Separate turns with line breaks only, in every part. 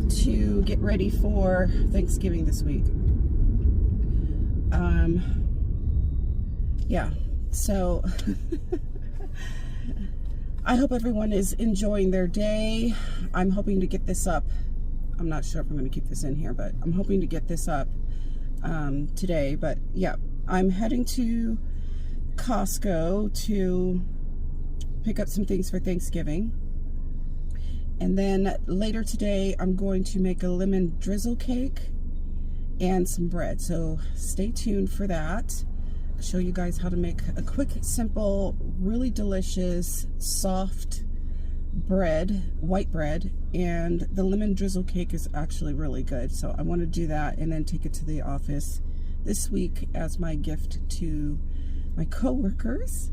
to get ready for Thanksgiving this week. Yeah, so I hope everyone is enjoying their day. I'm hoping to get this up. I'm not sure if I'm going to keep this in here, but I'm hoping to get this up today. But yeah, I'm heading to Costco to pick up some things for Thanksgiving. And then later today, I'm going to make a lemon drizzle cake and some bread. So stay tuned for that. I'll show you guys how to make a quick, simple, really delicious, soft bread, white bread. And the lemon drizzle cake is actually really good. So I want to do that and then take it to the office this week as my gift to my coworkers.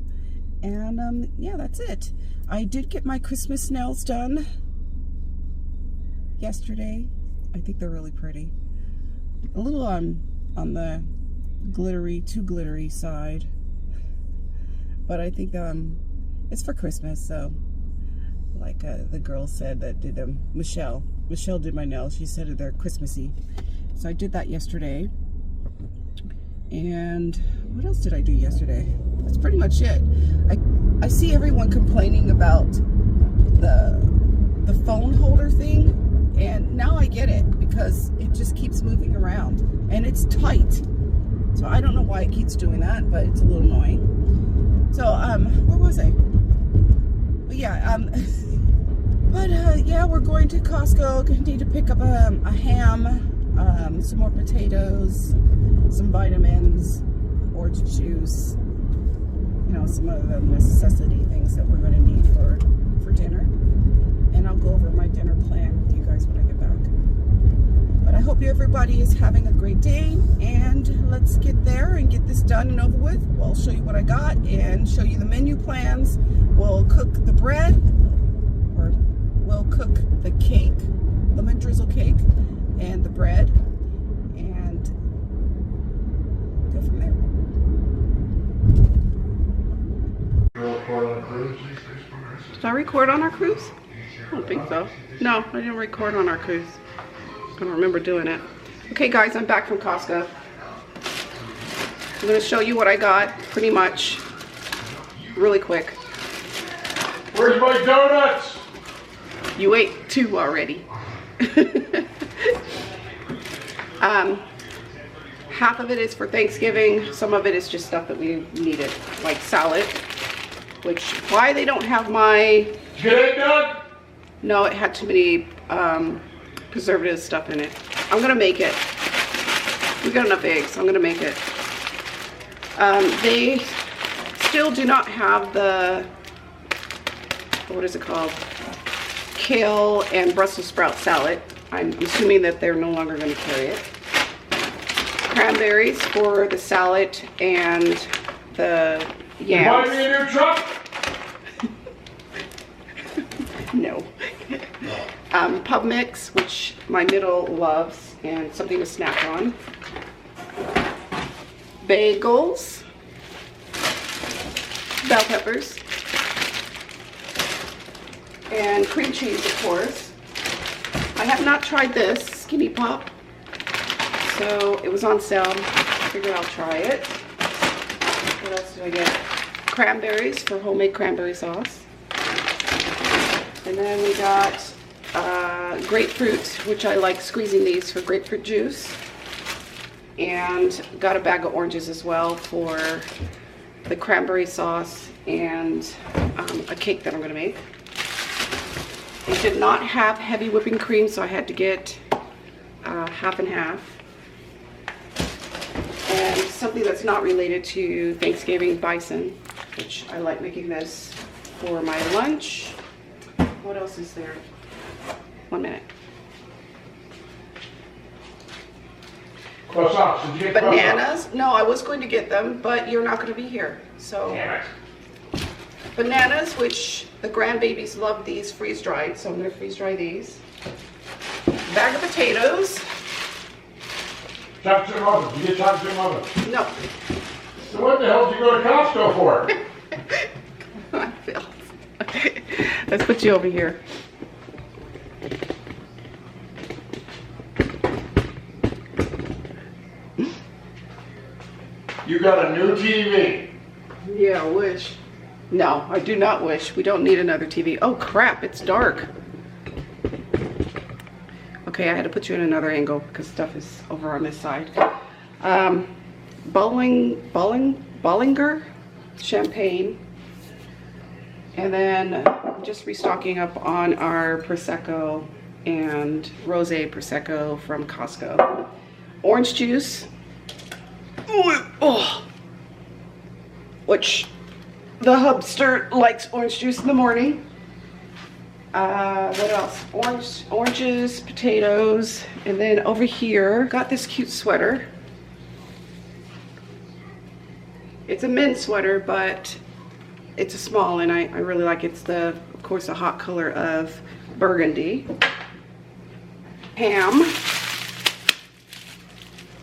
And yeah, that's it. I did get my Christmas nails done yesterday. I think they're really pretty. A little on the glittery, too glittery side, but I think it's for Christmas. So like the girl said that did them, Michelle did my nails. She said they're Christmassy, so I did that yesterday. And what else did I do yesterday? That's pretty much it. I see everyone complaining about the phone holder thing, and now I get it, because it just keeps moving around and it's tight. So I don't know why it keeps doing that, but it's a little annoying. So where was I? But yeah, yeah, we're going to Costco. Need to pick up a ham, some more potatoes, some vitamins, orange juice, you know, some of the necessity things that we're going to need for dinner. And I'll go over my dinner plan with you guys when I get back. But I hope everybody is having a great day, and let's get there and get this done and over with. We'll show you what I got and show you the menu plans. We'll cook the bread, or we'll cook the cake, lemon drizzle cake, and the bread, and go from there. Did I record on our cruise? I don't think so. No, I didn't record on our cruise. I don't remember doing it. Okay guys, I'm back from Costco. I'm going to show you what I got, pretty much, really quick.
Where's my donuts?
You ate 2 already. Half of it is for Thanksgiving. Some of it is just stuff that we needed, like salad. Which, why they don't have my...
Get it done?
No, it had too many preservative stuff in it. I'm gonna make it. We got enough eggs, I'm gonna make it. They still do not have the, what is it called? Kale and Brussels sprout salad. I'm assuming that they're no longer gonna carry it. Cranberries for the salad and the yams.
You buy me a new truck?
No. Pub mix, which my middle loves, and something to snack on. Bagels. Bell peppers. And cream cheese, of course. I have not tried this Skinny Pop, so it was on sale. I figured I'll try it. What else did I get? Cranberries for homemade cranberry sauce. And then we got grapefruit, which I like squeezing these for grapefruit juice. And got a bag of oranges as well for the cranberry sauce and a cake that I'm gonna make. It did not have heavy whipping cream, so I had to get half and half. And something that's not related to Thanksgiving, bison, which I like making this for my lunch. What else is there? 1 minute.
Croissants. Did you get
Bananas. No, I was going to get them, but you're not going to be here. So
Damn it.
Bananas, which the grandbabies love these freeze-dried, so I'm going to freeze-dry these. Bag of potatoes.
Chopped your oven. You get chopped your oven.
No.
So what the hell did you go to Costco for?
I failed. Okay. Let's put you over here.
You got a new TV.
Yeah, I wish. No, I do not wish. We don't need another TV. Oh crap, it's dark. Okay, I had to put you in another angle because stuff is over on this side. Bollinger champagne. And then just restocking up on our Prosecco and Rosé Prosecco from Costco. Orange juice. Oh, which the hubster likes orange juice in the morning. What else? Oranges, potatoes, and then over here, got this cute sweater. It's a men's sweater, but it's a small, and I really like it. It's of course, the hot color of burgundy. Ham,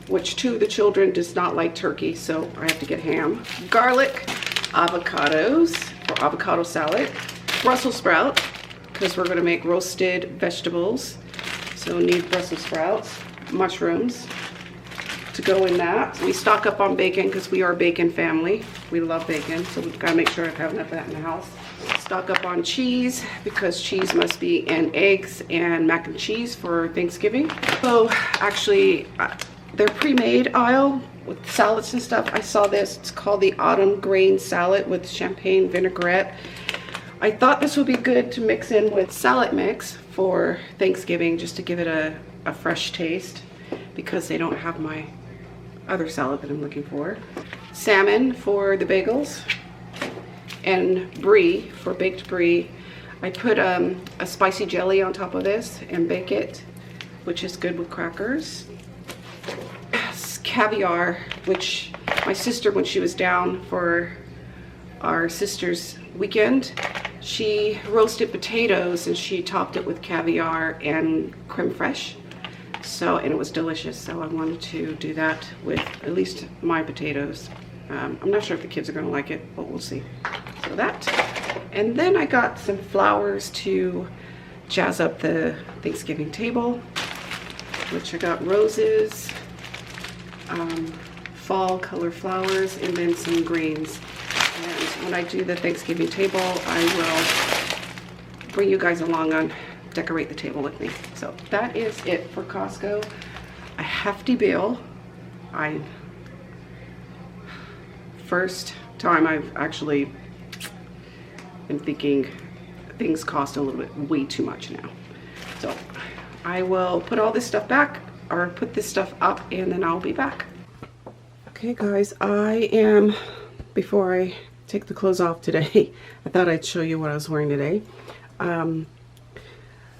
which two of the children does not like turkey, so I have to get ham. Garlic, avocados for avocado salad. Brussels sprout, because we're gonna make roasted vegetables. So need Brussels sprouts. Mushrooms to go in that. We stock up on bacon because we are a bacon family. We love bacon, so we've gotta make sure I have enough of that in the house. Stock up on cheese because cheese must be in eggs and mac and cheese for Thanksgiving. So actually, their pre-made aisle with salads and stuff, I saw this. It's called the autumn grain salad with champagne vinaigrette. I thought this would be good to mix in with salad mix for Thanksgiving, just to give it a fresh taste, because they don't have my other salad that I'm looking for. Salmon for the bagels, and brie for baked brie. I put a spicy jelly on top of this and bake it, which is good with crackers. Caviar, which my sister, when she was down for our sister's weekend, she roasted potatoes and she topped it with caviar and creme fraiche. So, and it was delicious. So I wanted to do that with at least my potatoes. I'm not sure if the kids are gonna like it, but we'll see. So that, and then I got some flowers to jazz up the Thanksgiving table, which I got roses, fall color flowers, and then some greens. And when I do the Thanksgiving table, I will bring you guys along on decorate the table with me. So that is it for Costco. A hefty bill. First time I've actually been thinking things cost a little bit way too much now. So I will put all this stuff back, or put this stuff up, and then I'll be back. Okay guys, before I take the clothes off today, I thought I'd show you what I was wearing today.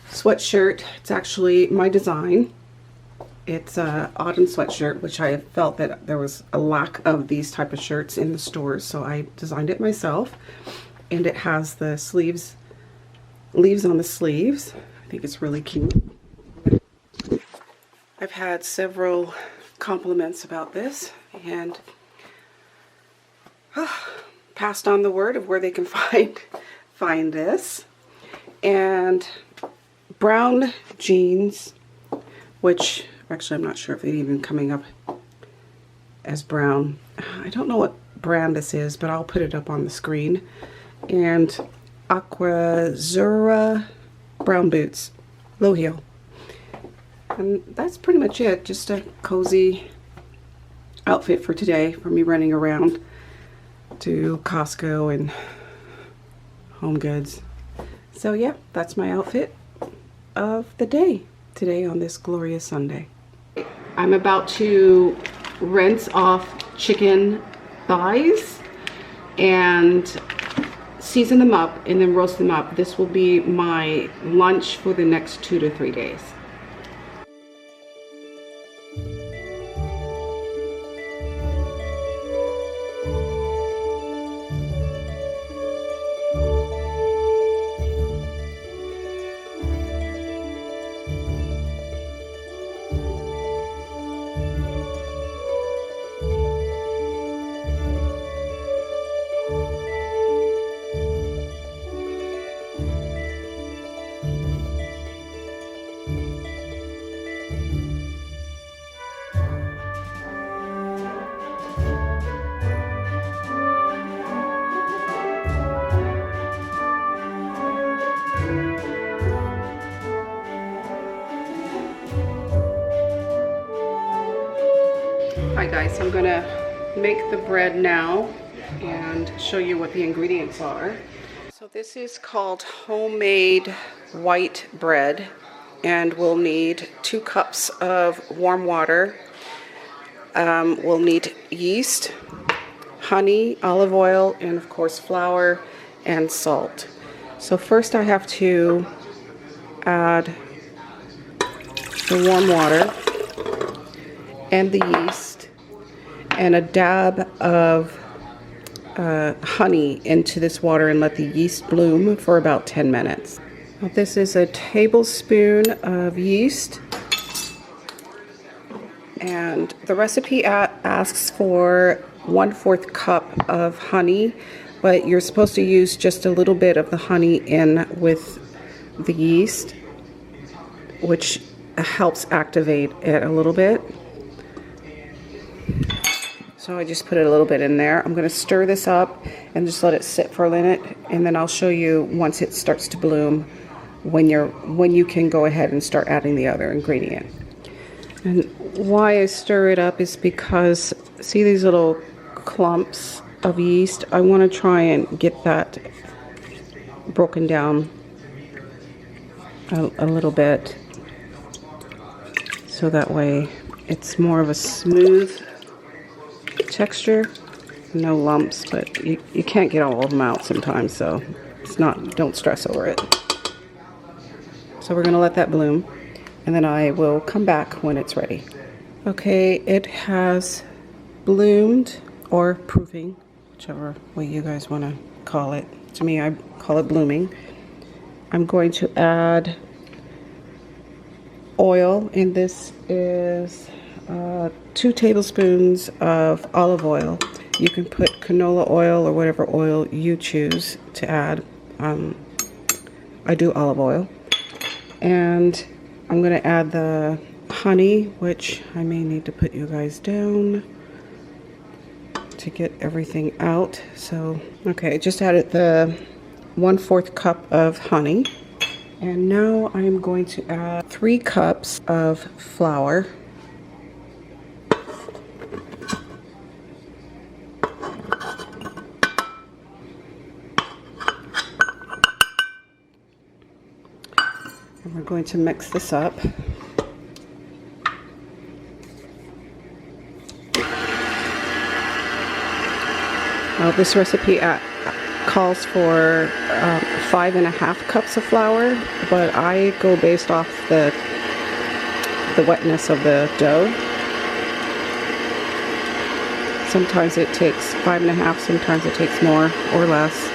Sweatshirt, it's actually my design. It's a autumn sweatshirt, which I felt that there was a lack of these type of shirts in the stores, so I designed it myself. And it has the leaves on the sleeves. I think it's really cute. I've had several compliments about this, and passed on the word of where they can find this. And brown jeans, which actually I'm not sure if they're even coming up as brown. I don't know what brand this is, but I'll put it up on the screen. And Aquazzura brown boots, low heel. And that's pretty much it. Just a cozy outfit for today, for me running around to Costco and Home Goods. So yeah, that's my outfit of the day today on this glorious Sunday. I'm about to rinse off chicken thighs and season them up and then roast them up. This will be my lunch for the next 2 to 3 days. Hi guys, I'm gonna make the bread now and show you what the ingredients are. So this is called homemade white bread, and we'll need 2 cups of warm water. We'll need yeast, honey, olive oil, and of course flour and salt. So first I have to add the warm water and the yeast and a dab of honey into this water and let the yeast bloom for about 10 minutes. Now, this is a tablespoon of yeast, and the recipe asks for 1/4 cup of honey, but you're supposed to use just a little bit of the honey in with the yeast, which helps activate it a little bit. So I just put it a little bit in there. I'm going to stir this up and just let it sit for a minute, and then I'll show you once it starts to bloom when you can go ahead and start adding the other ingredient. And why I stir it up is because, see these little clumps of yeast? I want to try and get that broken down a little bit, so that way it's more of a smooth texture, no lumps, but you can't get all of them out sometimes, so don't stress over it. So we're going to let that bloom, and then I will come back when it's ready. Okay, it has bloomed, or proofing, whichever way you guys want to call it. To me, I call it blooming. I'm going to add oil, and this is 2 tablespoons of olive oil. You can put canola oil or whatever oil you choose to add. I do olive oil. And I'm going to add the honey, which I may need to put you guys down to get everything out. So, okay, I just added the 1/4 cup of honey. And now I'm going to add 3 cups of flour. And we're going to mix this up. Now this recipe calls for 5.5 cups of flour, but I go based off the wetness of the dough. Sometimes it takes 5.5, sometimes it takes more or less.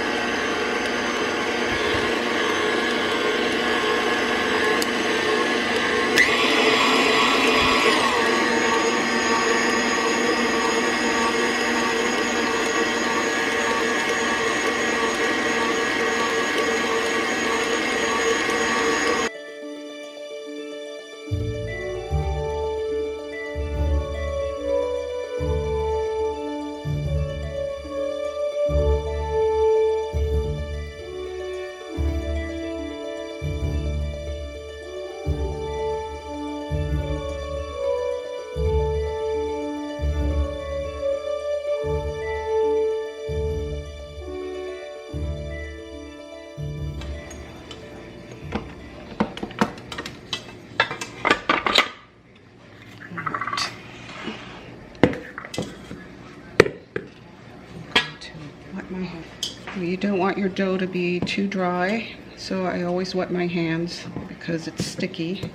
You don't want your dough to be too dry, so I always wet my hands because it's sticky.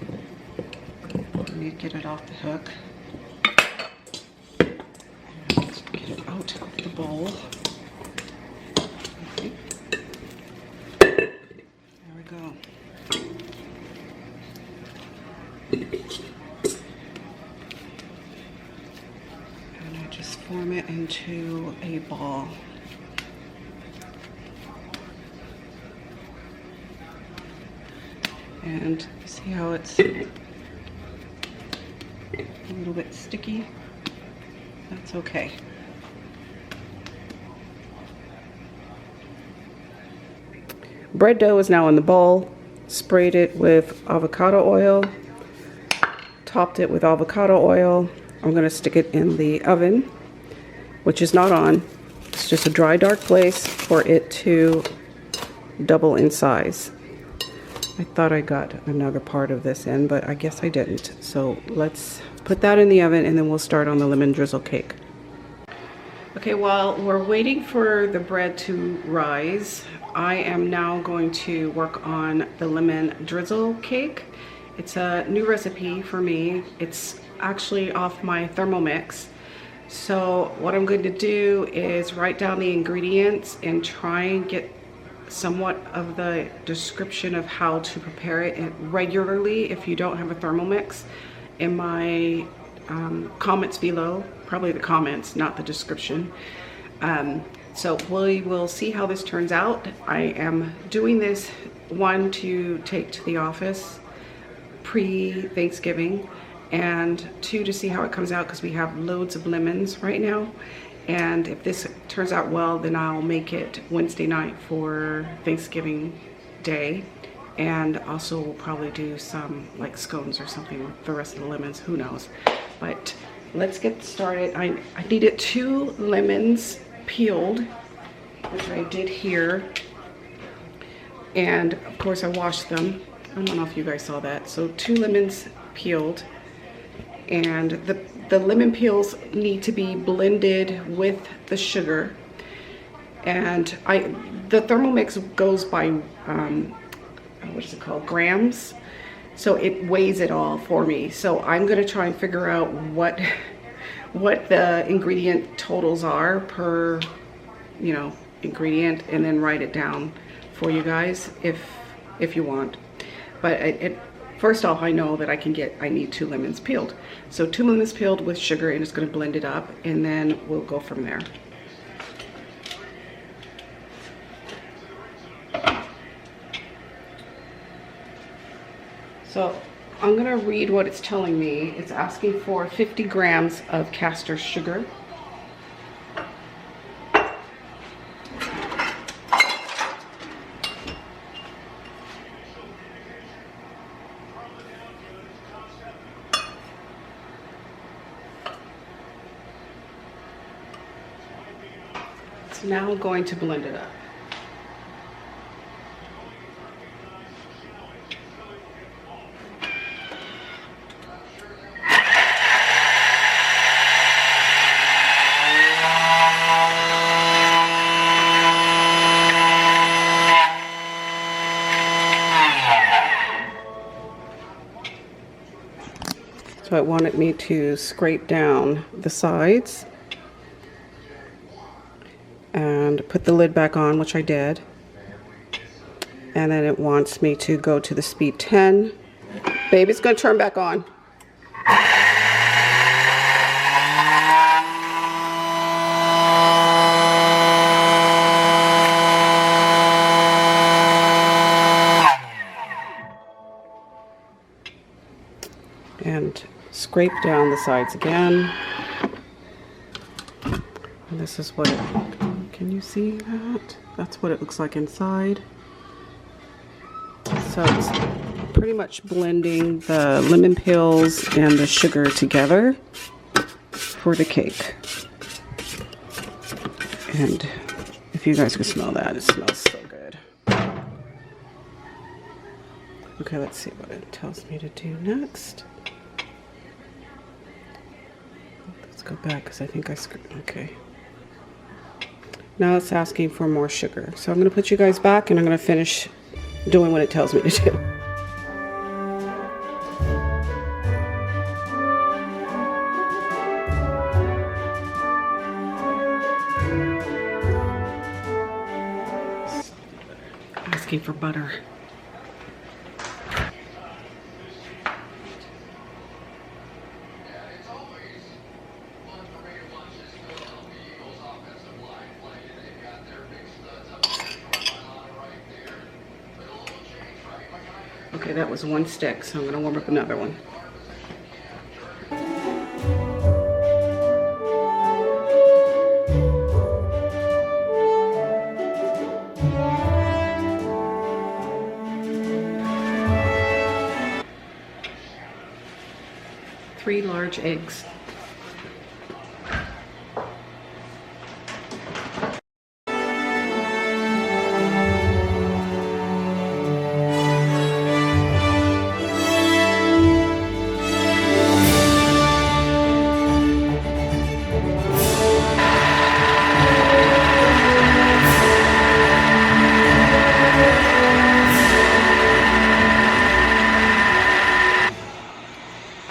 Let me get it off the hook. Let's get it out of the bowl. Okay. There we go. And I just form it into a ball. And see how it's a little bit sticky? That's okay. Bread dough is now in the bowl. Sprayed it with avocado oil, topped it with avocado oil, I'm going to stick it in the oven, which is not on. It's just a dry, dark place for it to double in size. I thought I got another part of this in, but I guess I didn't. So let's put that in the oven and then we'll start on the lemon drizzle cake. Okay, while we're waiting for the bread to rise, I am now going to work on the lemon drizzle cake. It's a new recipe for me. It's actually off my Thermomix. So what I'm going to do is write down the ingredients and try and get somewhat of the description of how to prepare it regularly if you don't have a Thermomix in my comments below, probably the comments, not the description. So we will see how this turns out. I am doing this one to take to the office pre-Thanksgiving, and two to see how it comes out because we have loads of lemons right now. And if this turns out well, then I'll make it Wednesday night for Thanksgiving Day. And also we'll probably do some like scones or something with the rest of the lemons, who knows. But let's get started. I needed 2 lemons peeled, which I did here. And of course I washed them. I don't know if you guys saw that. So 2 lemons peeled. And the lemon peels need to be blended with the sugar. And the Thermomix goes by, what is it called, grams. So it weighs it all for me. So I'm gonna try and figure out what the ingredient totals are per, you know, ingredient, and then write it down for you guys if you want. But first off, I know that I need 2 lemons peeled. So 2 lemons peeled with sugar, and it's going to blend it up, and then we'll go from there. So I'm going to read what it's telling me. It's asking for 50 grams of castor sugar. Now going to blend it up. So it wanted me to scrape down the sides and put the lid back on, which I did. And then it wants me to go to the speed 10. Babe, it's gonna turn back on. And scrape down the sides again. And this is what it, can you see that? That's what it looks like inside. So it's pretty much blending the lemon peels and the sugar together for the cake. And if you guys can smell that, it smells so good. Okay, let's see what it tells me to do next. Let's go back because I think I screwed. Okay. Now it's asking for more sugar. So I'm going to put you guys back and I'm going to finish doing what it tells me to do. Asking for butter. Okay, that was 1 stick, so I'm going to warm up another one. Three large eggs.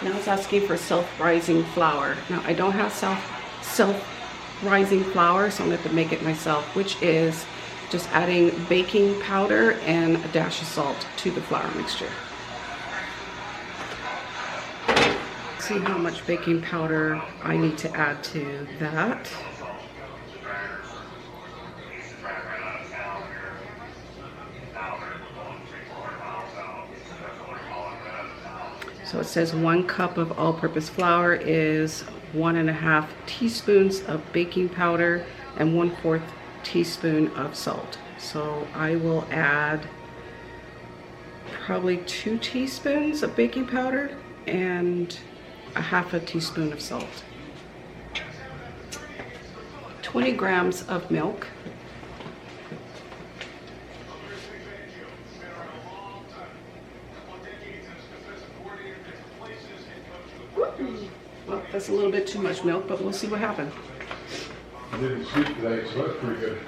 Now it's asking for self-rising flour. Now I don't have self-rising flour, so I'm going to have to make it myself, which is just adding baking powder and a dash of salt to the flour mixture. See how much baking powder I need to add to that. So it says 1 cup of all-purpose flour is 1.5 teaspoons of baking powder and 1/4 teaspoon of salt. So I will add probably 2 teaspoons of baking powder and 1/2 teaspoon of salt. 20 grams of milk. Well, that's a little bit too much milk, but we'll see what happens.
I didn't sleep today, so that's pretty good.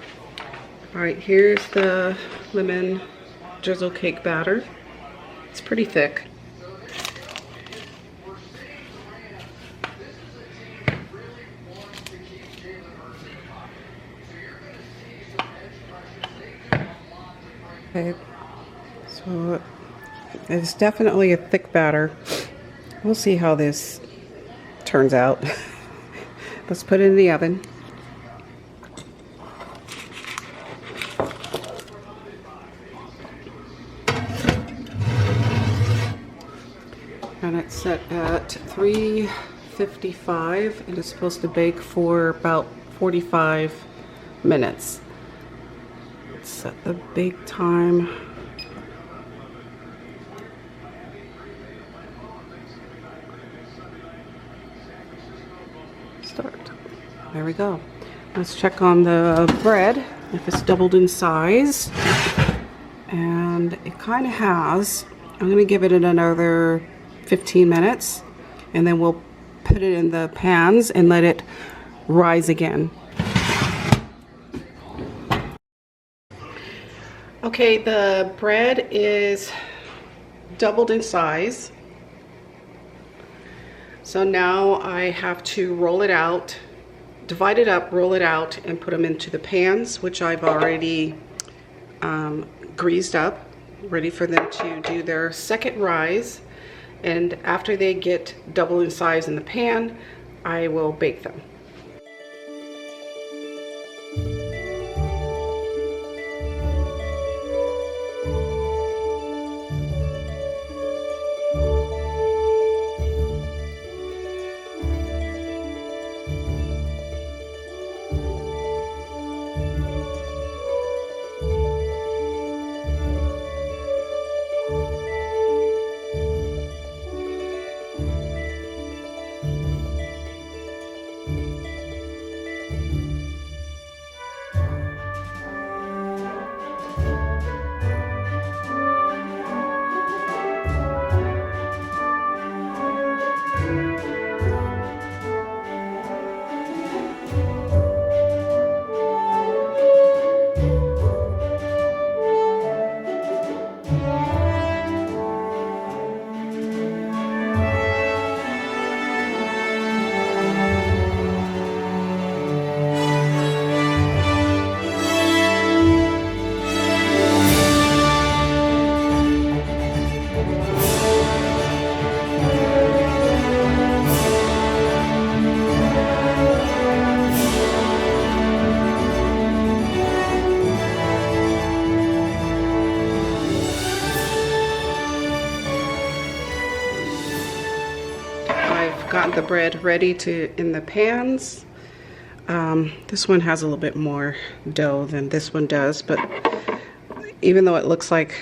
All right, here's the lemon drizzle cake batter. It's pretty thick. Okay, so it's definitely a thick batter. We'll see how this turns out. Let's put it in the oven. And it's set at 355 and it's supposed to bake for about 45 minutes. Let's set the bake time. Start. There we go. Let's check on the bread if it's doubled in size, and it kind of has. I'm going to give it another 15 minutes and then we'll put it in the pans and let it rise again. Okay, the bread is doubled in size. So now I have to roll it out, divide it up, roll it out, and put them into the pans, which I've already greased up, ready for them to do their second rise. And after they get double in size in the pan, I will bake them. Got the bread ready to in the pans. This one has a little bit more dough than this one does, but even though it looks like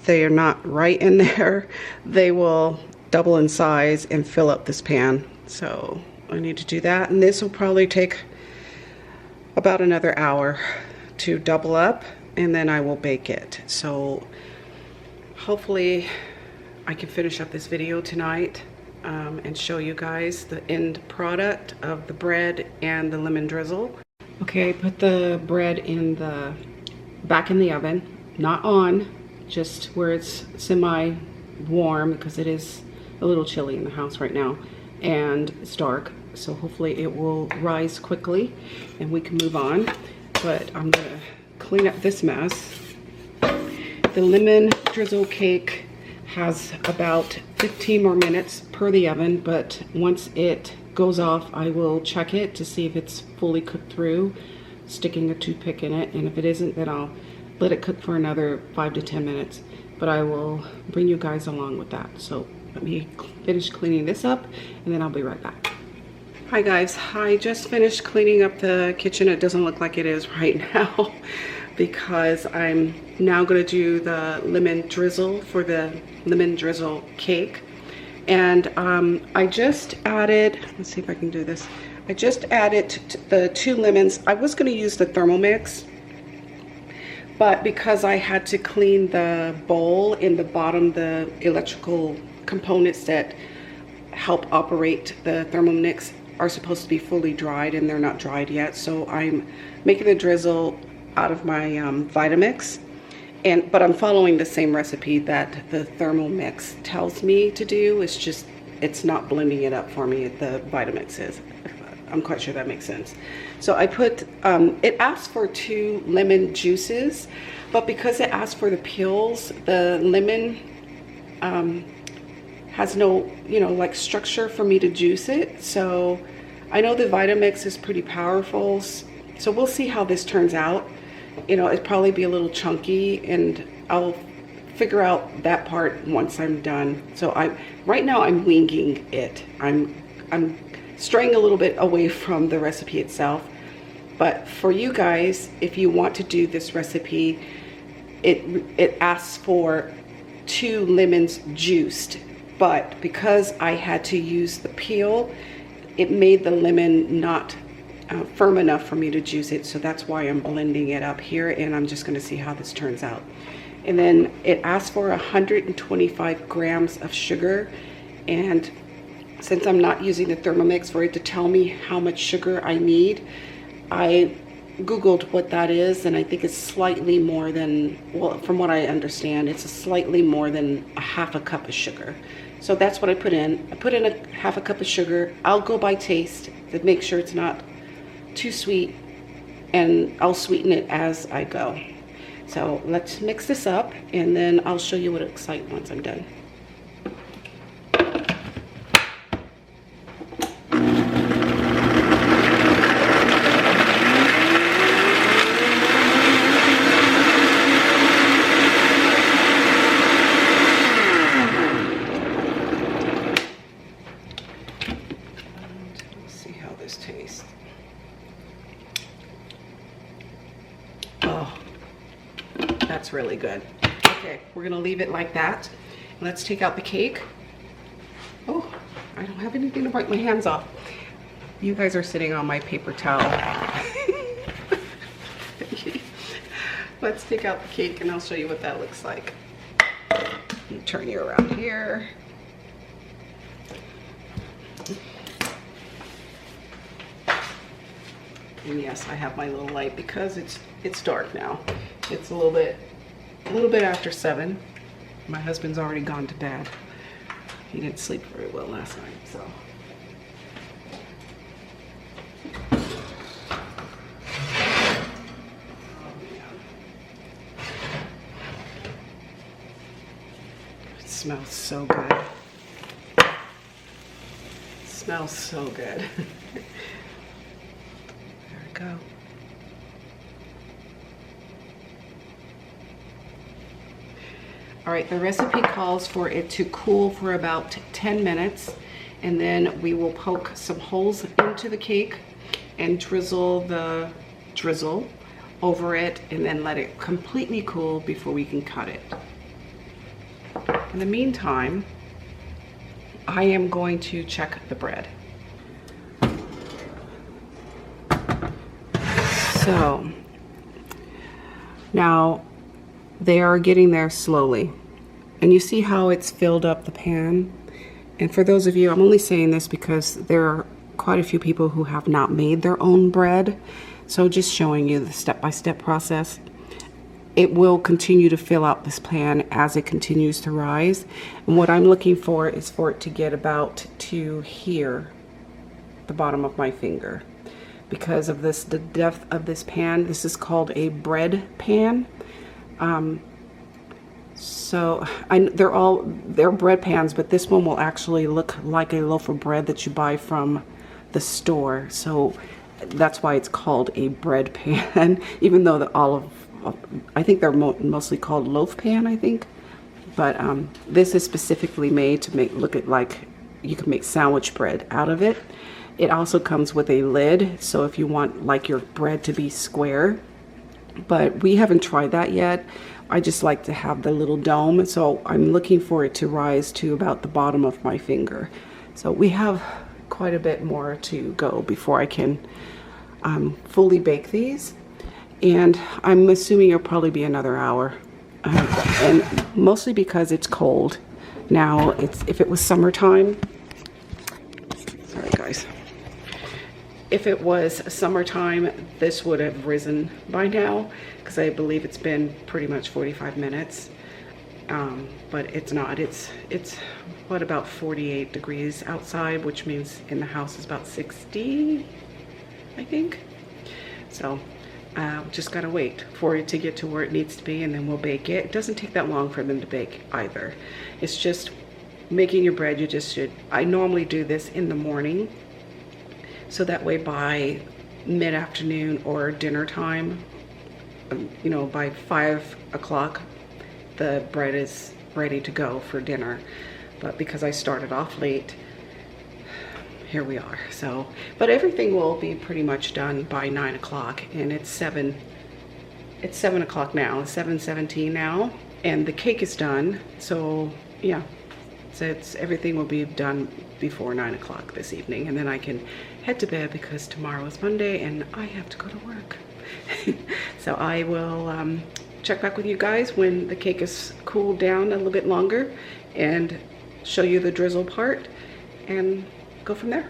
they are not right in there, they will double in size and fill up this pan. So I need to do that, and this will probably take about another hour to double up, and then I will bake it. So hopefully I can finish up this video tonight and show you guys the end product of the bread and the lemon drizzle. Okay, I put the bread in the back in the oven, not on, just where it's semi warm, because it is a little chilly in the house right now, and it's dark, so hopefully it will rise quickly and we can move on. But I'm gonna clean up this mess. The lemon drizzle cake has about 15 more minutes per the oven, but once it goes off, I will check it to see if it's fully cooked through, sticking a toothpick in it, and if it isn't, then I'll let it cook for another 5 to 10 minutes. But I will bring you guys along with that. So let me finish cleaning this up, and then I'll be right back. Hi guys, I just finished cleaning up the kitchen. It doesn't look like it is right now because I'm now gonna do the lemon drizzle for the lemon drizzle cake. And I just added, let's see if I can do this. I just added the 2 lemons. I was gonna use the Thermomix, but because I had to clean the bowl in the bottom, the electrical components that help operate the Thermomix are supposed to be fully dried, and they're not dried yet. So I'm making the drizzle out of my Vitamix, but I'm following the same recipe that the Thermomix tells me to do. It's just, it's not blending it up for me. The Vitamix is. I'm quite sure that makes sense. So I put, it asks for 2 lemon juices, but because it asks for the peels, the lemon has no, you know, like structure for me to juice it. So I know the Vitamix is pretty powerful. So we'll see how this turns out. You know, it'll probably be a little chunky, and I'll figure out that part once I'm done. So right now I'm winging it. I'm straying a little bit away from the recipe itself. But for you guys, if you want to do this recipe, it asks for 2 lemons juiced. But because I had to use the peel, it made the lemon not firm enough for me to juice it. So that's why I'm blending it up here, and I'm just gonna see how this turns out. And then it asks for 125 grams of sugar. And since I'm not using the Thermomix for it to tell me how much sugar I need, I Googled what that is, and I think it's slightly more than, well, from what I understand, it's slightly more than a half a cup of sugar. So that's what I put in. I put in a half a cup of sugar. I'll go by taste to make sure it's not too sweet, and I'll sweeten it as I go. So let's mix this up, and then I'll show you what it looks like once I'm done. Taste. Oh, that's really good. Okay, we're gonna leave it like that. Let's take out the cake. Oh, I don't have anything to wipe my hands off. You guys are sitting on my paper towel. Let's take out the cake and I'll show you what that looks like. Let me turn you around here. And yes, I have my little light because it's dark now. It's a little bit after 7. My husband's already gone to bed. He didn't sleep very well last night, so. It smells so good. It smells so good. Go. All right, the recipe calls for it to cool for about 10 minutes, and then we will poke some holes into the cake and drizzle the drizzle over it, and then let it completely cool before we can cut it. In the meantime, I am going to check the bread. So now they are getting there slowly, and you see how it's filled up the pan. And for those of you, I'm only saying this because there are quite a few people who have not made their own bread, so just showing you the step-by-step process. it will continue to fill out this pan as it continues to rise. And what I'm looking for is for it to get about to here, the bottom of my finger. Because of this, the depth of this pan, this is called a bread pan. So they're bread pans, but this one will actually look like a loaf of bread that you buy from the store. So that's why it's called a bread pan, even though I think they're mostly called loaf pan, I think. But this is specifically made to look at like you can make sandwich bread out of it. It also comes with a lid, so if you want like your bread to be square, but we haven't tried that yet. I just like to have the little dome, so I'm looking for it to rise to about the bottom of my finger. So we have quite a bit more to go before I can fully bake these, and I'm assuming it'll probably be another hour, and mostly because it's cold. Now, if it was summertime, sorry guys. If it was summertime, this would have risen by now, because I believe it's been pretty much 45 minutes. But it's not. It's what, about 48 degrees outside, which means in the house is about 60, I think. So just gotta wait for it to get to where it needs to be, and then we'll bake it. It doesn't take that long for them to bake either. It's just making your bread. You just should. I normally do this in the morning, so that way by mid-afternoon or dinner time, you know, by 5 o'clock, the bread is ready to go for dinner. But because I started off late, here we are. So, but everything will be pretty much done by 9 o'clock, and it's 7 o'clock now. It's 7:17 now, and the cake is done. So yeah, so everything will be done before 9 o'clock this evening, and then I can head to bed because tomorrow is Monday and I have to go to work. So I will check back with you guys when the cake is cooled down a little bit longer and show you the drizzle part and go from there.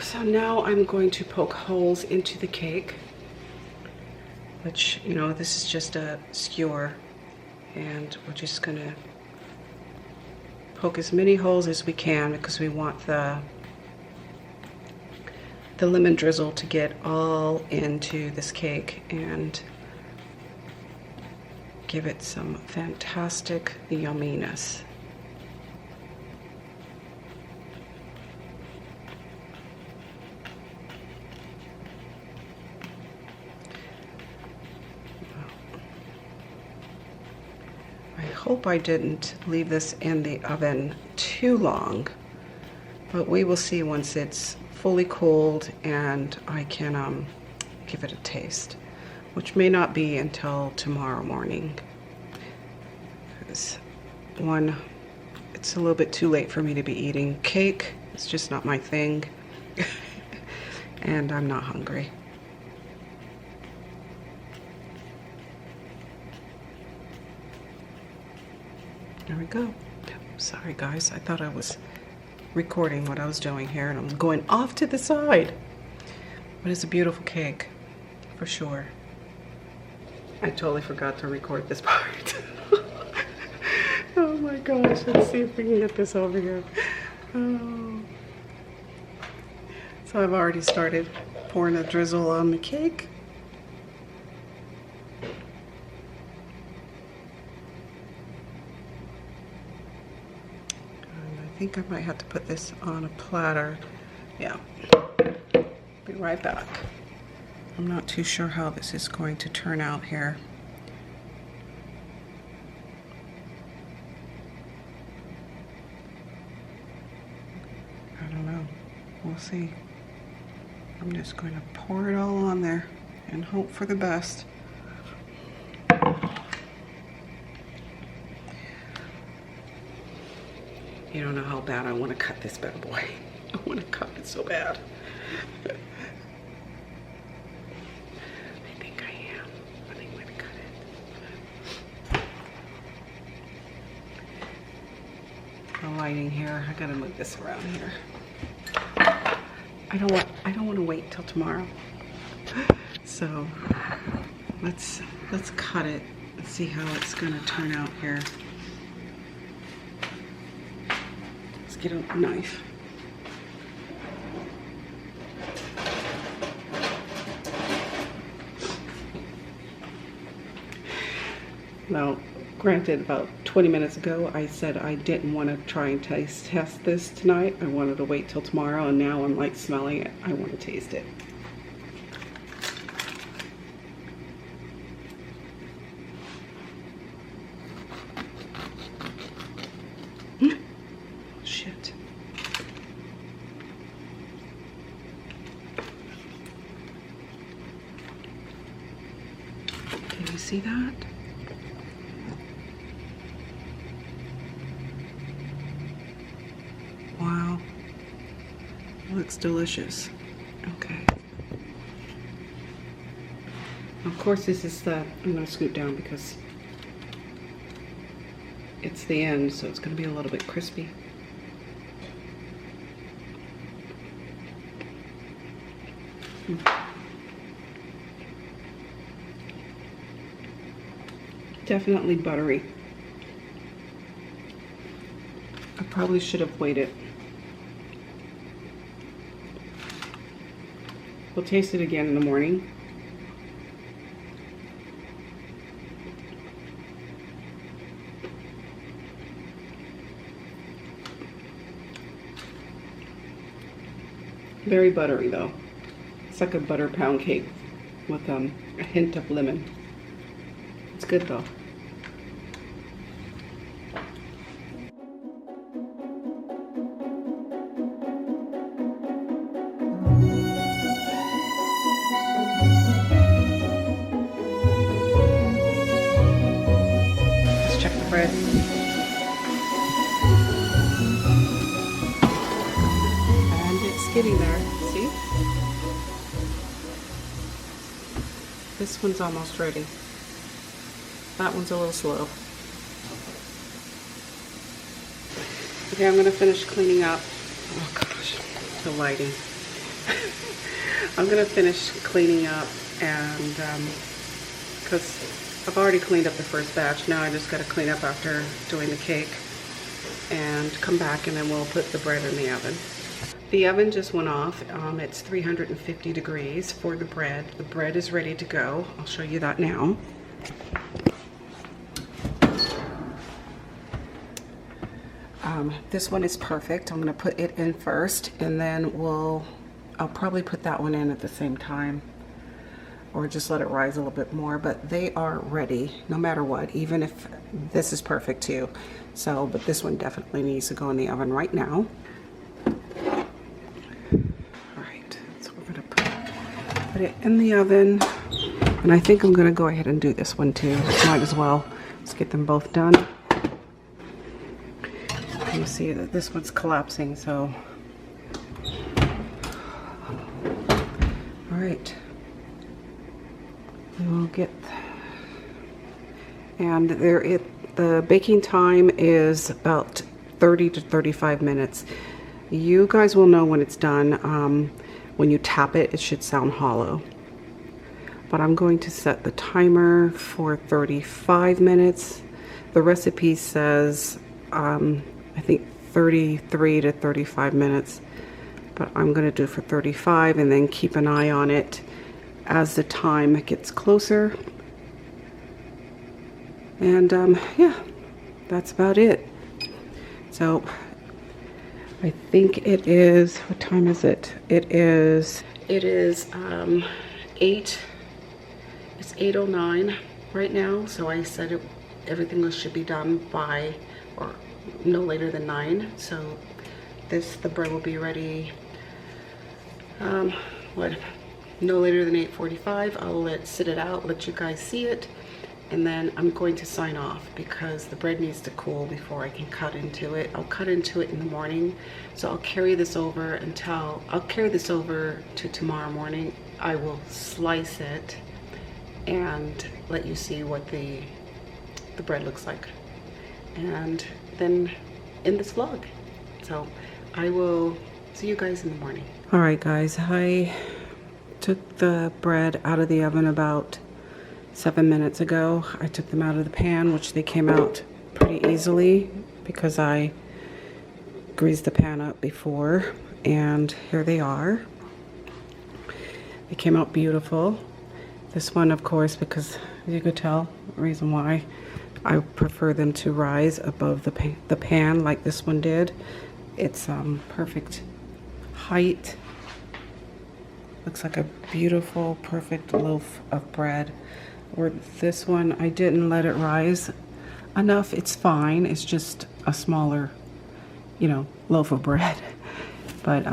So now I'm going to poke holes into the cake, which, you know, this is just a skewer, and we're just gonna poke as many holes as we can because we want the lemon drizzle to get all into this cake and give it some fantastic yumminess. I hope I didn't leave this in the oven too long, but we will see once it's fully cooled and I can give it a taste, which may not be until tomorrow morning. Because one, it's a little bit too late for me to be eating cake. It's just not my thing. And I'm not hungry. There we go. Sorry guys, I thought I was recording what I was doing here, and I'm going off to the side. But it's a beautiful cake, for sure. I totally forgot to record this part. Oh my gosh, let's see if we can get this over here. Oh. So I've already started pouring a drizzle on the cake. I think I might have to put this on a platter. Yeah. Be right back. I'm not too sure how this is going to turn out here. I don't know. We'll see. I'm just going to pour it all on there and hope for the best. You don't know how bad I want to cut this bad boy. I want to cut it so bad. I think I am. I think I'm going to cut it. The lighting here. I gotta move this around here. I don't want to wait till tomorrow. So let's cut it and see how it's gonna turn out here. Let's get a knife. Now, granted, about 20 minutes ago, I said I didn't want to try and test this tonight. I wanted to wait till tomorrow, and now I'm like smelling it. I want to taste it. Shit. Can you see that? Wow. Looks delicious. Okay. Of course, this is the, I'm going to scoot down because it's the end, so it's going to be a little bit crispy. Definitely buttery. I probably should have waited. We'll taste it again in the morning. Very buttery though. It's like a butter pound cake with a hint of lemon. It's good though. Let's check the bread. And it's getting there, see? This one's almost ready. That one's a little slow. Okay, I'm gonna finish cleaning up. Oh gosh, the lighting. I'm gonna finish cleaning up, and because I've already cleaned up the first batch, now I just gotta clean up after doing the cake and come back, and then we'll put the bread in the oven. The oven just went off. It's 350 degrees for the bread. The bread is ready to go. I'll show you that now. This one is perfect. I'm gonna put it in first, and then I'll probably put that one in at the same time, or just let it rise a little bit more, but they are ready no matter what, even if this is perfect too. So, but this one definitely needs to go in the oven right now. Alright, so we're gonna put it in the oven, and I think I'm gonna go ahead and do this one too. Might as well. Let's get them both done. You see that this one's collapsing, so all right, we'll get, and the baking time is about 30 to 35 minutes. You guys will know when it's done. When you tap it, it should sound hollow, but I'm going to set the timer for 35 minutes. The recipe says I think 33 to 35 minutes, but I'm going to do for 35, and then keep an eye on it as the time gets closer. And yeah, that's about it. So I think it is, what time is it? It is 8:09 right now. So I said everything should be done by, or no later than 9. So the bread will be ready no later than 8:45. I'll sit it out, let you guys see it, and then I'm going to sign off because the bread needs to cool before I can cut into it. I'll cut into it in the morning, so I'll carry this over to tomorrow morning. I will slice it and let you see what the bread looks like, and then in this vlog. So I will see you guys in the morning. All right guys, I took the bread out of the oven about 7 minutes ago. I took them out of the pan, which they came out pretty easily because I greased the pan up before, and here they are. They came out beautiful. This one, of course, because you could tell the reason why I prefer them to rise above the pan like this one did. It's perfect height. Looks like a beautiful, perfect loaf of bread. Or this one, I didn't let it rise enough. It's fine. It's just a smaller, you know, loaf of bread. But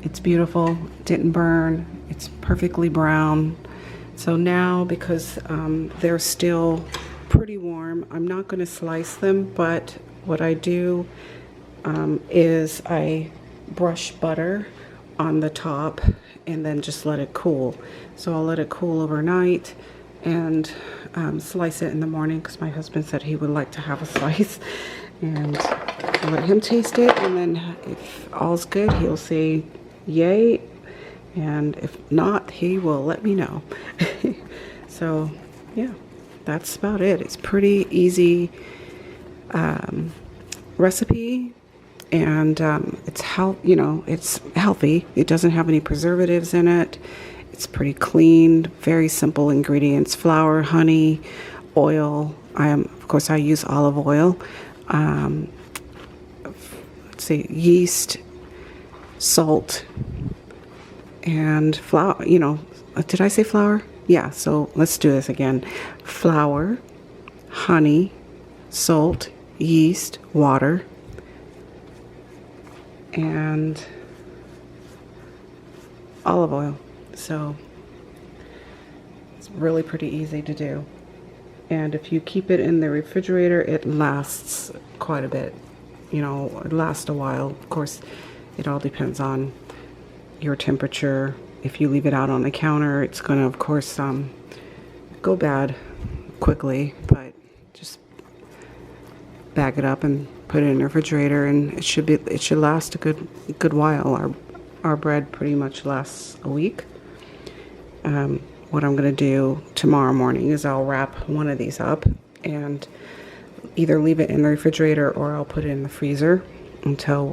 it's beautiful. Didn't burn. It's perfectly brown. So now, because they're still pretty warm, I'm not going to slice them, but what I do is I brush butter on the top and then just let it cool. So I'll let it cool overnight and slice it in the morning, because my husband said he would like to have a slice, and I'll let him taste it, and then if all's good, he'll say yay, and if not, he will let me know. So yeah, that's about it. It's pretty easy recipe, and it's it's healthy. It doesn't have any preservatives in it. It's pretty clean, very simple ingredients: flour, honey, oil. Of course, I use olive oil. Let's see, yeast, salt, and flour. Did I say flour? Yeah, so let's do this again. Flour, honey, salt, yeast, water, and olive oil. So it's really pretty easy to do. And if you keep it in the refrigerator, it lasts quite a bit. It lasts a while. Of course, it all depends on your temperature. If you leave it out on the counter, it's going to, of course, go bad quickly, but just bag it up and put it in the refrigerator, and it should last a good while. Our bread pretty much lasts a week. What I'm going to do tomorrow morning is I'll wrap one of these up and either leave it in the refrigerator or I'll put it in the freezer until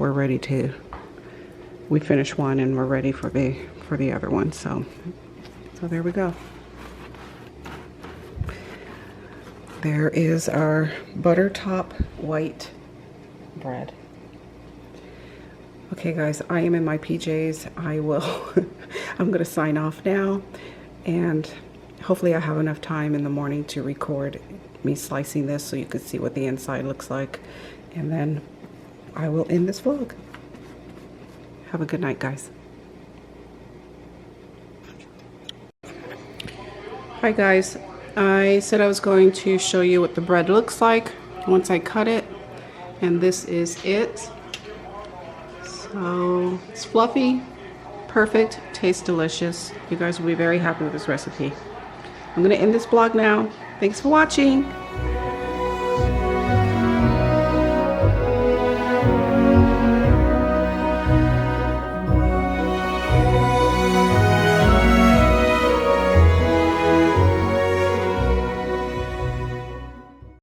we finish one and we're ready for the other one. So there we go. There is our butter top white bread. Okay guys, I am in my PJs. I'm going to sign off now, and hopefully I have enough time in the morning to record me slicing this so you can see what the inside looks like, and then I will end this vlog. Have a good night, guys. Hi guys, I said I was going to show you what the bread looks like once I cut it, and this is it. So it's fluffy, perfect, tastes delicious. You guys will be very happy with this recipe. I'm going to end this vlog now. Thanks for watching.